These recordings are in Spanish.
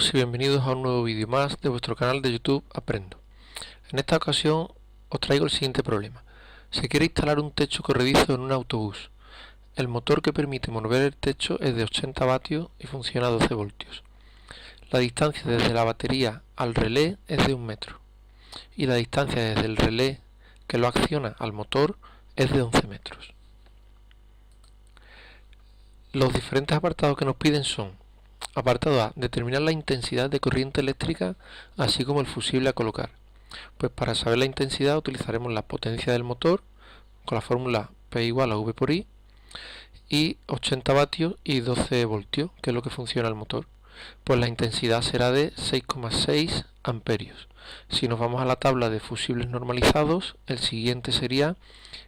Saludos y bienvenidos a un nuevo vídeo más de vuestro canal de YouTube Aprendo. En esta ocasión os traigo el siguiente problema. Se quiere instalar un techo corredizo en un autobús. El motor que permite mover el techo es de 80 vatios y funciona a 12 voltios. La distancia desde la batería al relé es de 1 metro y la distancia desde el relé que lo acciona al motor es de 11 metros. Los diferentes apartados que nos piden son: apartado A, determinar la intensidad de corriente eléctrica, así como el fusible a colocar. Pues para saber la intensidad utilizaremos la potencia del motor con la fórmula P igual a V por I y 80 vatios y 12 voltios, que es lo que funciona el motor. Pues la intensidad será de 6,6 amperios. Si nos vamos a la tabla de fusibles normalizados, el siguiente sería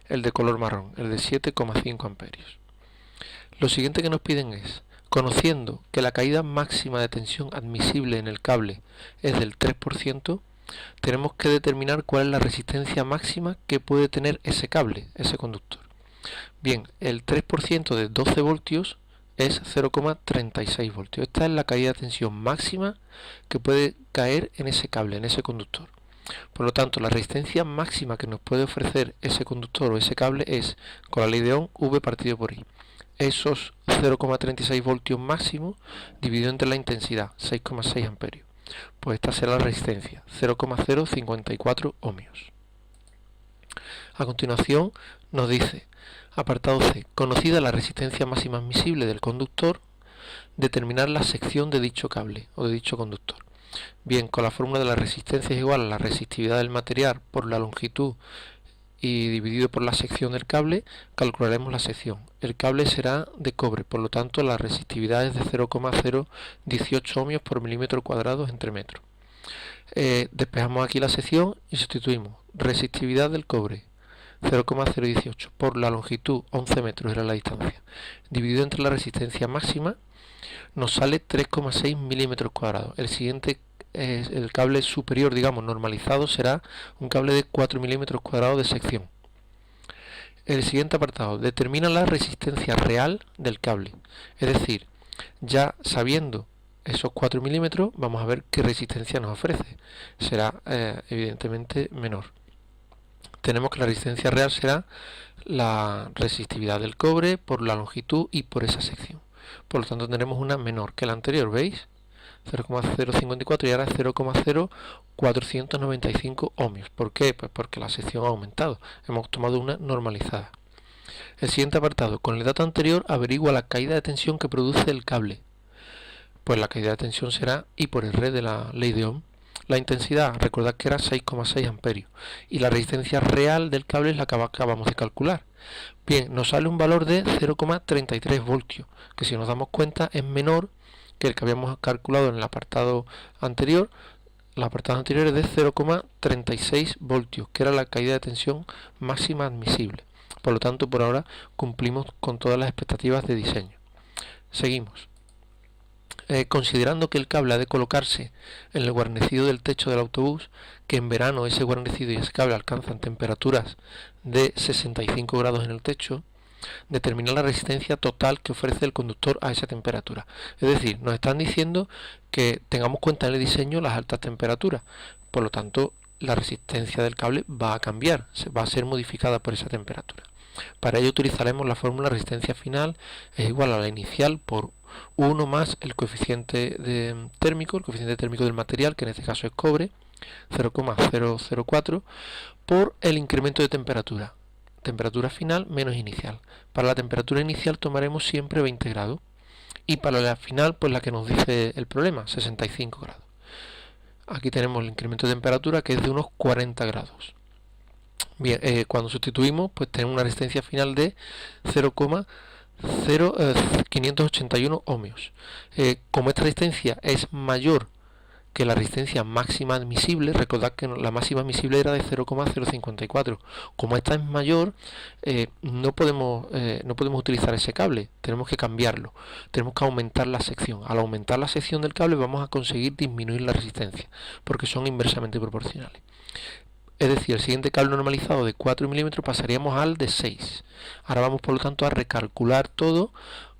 el de color marrón, el de 7,5 amperios. Lo siguiente que nos piden es: conociendo que la caída máxima de tensión admisible en el cable es del 3%, tenemos que determinar cuál es la resistencia máxima que puede tener ese cable, ese conductor. Bien, el 3% de 12 voltios es 0,36 voltios. Esta es la caída de tensión máxima que puede caer en ese cable, en ese conductor. Por lo tanto, la resistencia máxima que nos puede ofrecer ese conductor o ese cable es, con la ley de Ohm, V partido por I. Esos 0,36 voltios máximo dividido entre la intensidad, 6,6 amperios. Pues esta será la resistencia, 0,054 ohmios. A continuación nos dice, apartado C, conocida la resistencia máxima admisible del conductor, determinar la sección de dicho cable o de dicho conductor. Bien, con la fórmula de la resistencia es igual a la resistividad del material por la longitud y dividido por la sección del cable, calcularemos la sección. El cable será de cobre, por lo tanto la resistividad es de 0,018 ohmios por milímetro cuadrado entre metros. Despejamos aquí la sección y sustituimos resistividad del cobre 0,018 por la longitud, 11 metros era la distancia, dividido entre la resistencia máxima, nos sale 3,6 milímetros cuadrados. El siguiente el cable superior, digamos, normalizado, será un cable de 4 milímetros cuadrados de sección. El siguiente apartado determina la resistencia real del cable. Es decir, ya sabiendo esos 4 milímetros, vamos a ver qué resistencia nos ofrece. Será evidentemente menor. Tenemos que la resistencia real será la resistividad del cobre por la longitud y por esa sección. Por lo tanto, tendremos una menor que la anterior, ¿veis? 0,054 y ahora 0,0495 ohmios. ¿Por qué? Pues porque la sección ha aumentado. Hemos tomado una normalizada. El siguiente apartado. Con el dato anterior averigua la caída de tensión que produce el cable. Pues la caída de tensión será I por R de la ley de Ohm. La intensidad, recordad que era 6,6 amperios. Y la resistencia real del cable es la que acabamos de calcular. Bien, nos sale un valor de 0,33 voltios, que si nos damos cuenta es menor que el que habíamos calculado en el apartado anterior. El apartado anterior es de 0,36 voltios, que era la caída de tensión máxima admisible. Por lo tanto, por ahora cumplimos con todas las expectativas de diseño. Seguimos. Considerando que el cable ha de colocarse en el guarnecido del techo del autobús, que en verano ese guarnecido y ese cable alcanzan temperaturas de 65 grados en el techo, determinar la resistencia total que ofrece el conductor a esa temperatura. Es decir, nos están diciendo que tengamos cuenta en el diseño las altas temperaturas, por lo tanto la resistencia del cable va a cambiar, va a ser modificada por esa temperatura. Para ello utilizaremos la fórmula resistencia final es igual a la inicial por 1 más el coeficiente térmico del material, que en este caso es cobre, 0,004, por el incremento de temperatura. Temperatura final menos inicial. Para la temperatura inicial tomaremos siempre 20 grados y para la final, pues la que nos dice el problema, 65 grados. Aquí tenemos el incremento de temperatura, que es de unos 40 grados. Bien, cuando sustituimos, pues tenemos una resistencia final de 0,581 ohmios. Como esta resistencia es mayor que la resistencia máxima admisible, recordad que la máxima admisible era de 0,054. Como esta es mayor, no podemos utilizar ese cable, tenemos que cambiarlo, tenemos que aumentar la sección. Al aumentar la sección del cable vamos a conseguir disminuir la resistencia, porque son inversamente proporcionales. Es decir, el siguiente cable normalizado de 4 milímetros pasaríamos al de 6. Ahora vamos, por lo tanto, a recalcular todo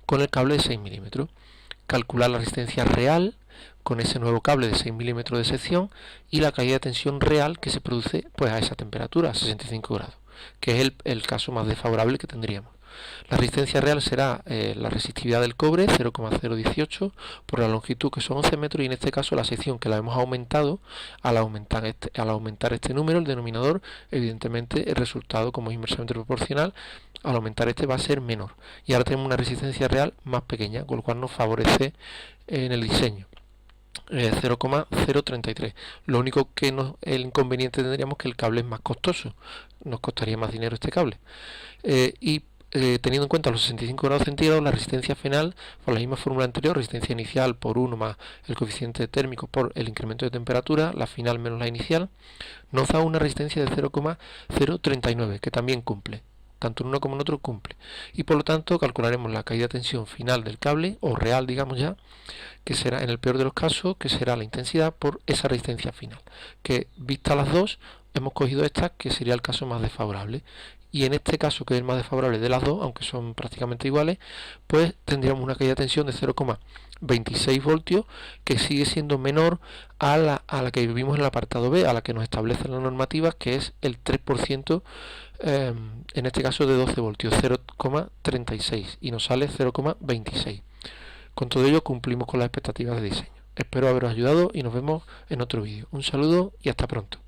con el cable de 6 milímetros. Calcular la resistencia real con ese nuevo cable de 6 milímetros de sección y la caída de tensión real que se produce pues a esa temperatura, a 65 grados, que es el caso más desfavorable que tendríamos. La resistencia real será la resistividad del cobre, 0,018, por la longitud, que son 11 metros, y en este caso la sección, que la hemos aumentado. Al aumentar este número, el denominador, evidentemente el resultado, como es inversamente proporcional, al aumentar este va a ser menor. Y ahora tenemos una resistencia real más pequeña, con lo cual nos favorece en el diseño. 0,033. Lo único que el inconveniente tendríamos que el cable es más costoso, nos costaría más dinero este cable. Teniendo en cuenta los 65 grados centígrados, la resistencia final, por la misma fórmula anterior, resistencia inicial por 1 más el coeficiente térmico por el incremento de temperatura, la final menos la inicial, nos da una resistencia de 0,039, que también cumple. Tanto en uno como en otro cumple. Y por lo tanto calcularemos la caída de tensión final del cable, o real, digamos ya, que será, en el peor de los casos, que será la intensidad por esa resistencia final. Que vistas las dos, hemos cogido esta, que sería el caso más desfavorable. Y en este caso, que es el más desfavorable de las dos, aunque son prácticamente iguales, pues tendríamos una caída de tensión de 0,26 voltios, que sigue siendo menor a la que vivimos en el apartado B, a la que nos establece la normativa, que es el 3%, en este caso de 12 voltios, 0,36, y nos sale 0,26. Con todo ello cumplimos con las expectativas de diseño. Espero haberos ayudado y nos vemos en otro vídeo. Un saludo y hasta pronto.